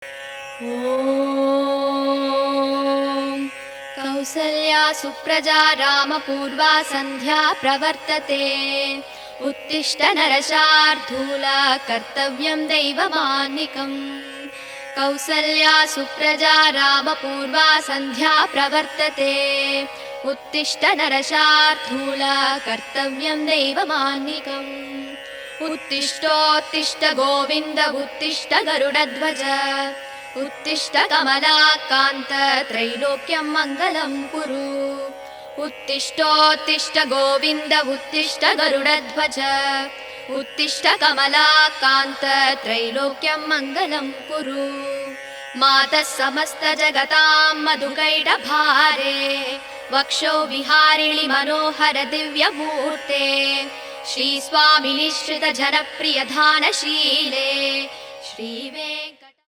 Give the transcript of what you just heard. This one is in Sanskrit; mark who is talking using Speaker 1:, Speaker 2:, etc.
Speaker 1: ॐ कौसल्या सुप्रजा रामपूर्वा सन्ध्या प्रवर्तते। उत्तिष्ठ नरशार्दूल कर्तव्यं दैवमान्निकम्। कौसल्या सुप्रजा रामपूर्वा सन्ध्या प्रवर्तते। उत्तिष्ठ नरशार्दूल कर्तव्यं दैवमान्निकम्। उत्तिष्ठोत्तिष्ठ गोविन्द उत्तिष्ठ गरुडध्वज। उत्तिष्ठ कमलाकान्त त्रैलोक्यं मङ्गलं कुरु। उत्तिष्ठोत्तिष्ठ गोविन्द उत्तिष्ठ गरुडध्वज। उत्तिष्ठ कमलाकान्त त्रैलोक्यं मङ्गलं कुरु। मातः समस्त जगतां मधुकैटभारे वक्षो विहारिणि मनोहर दिव्यमूर्ते। श्री स्वामिनि श्रित जनप्रिय धानशीले श्री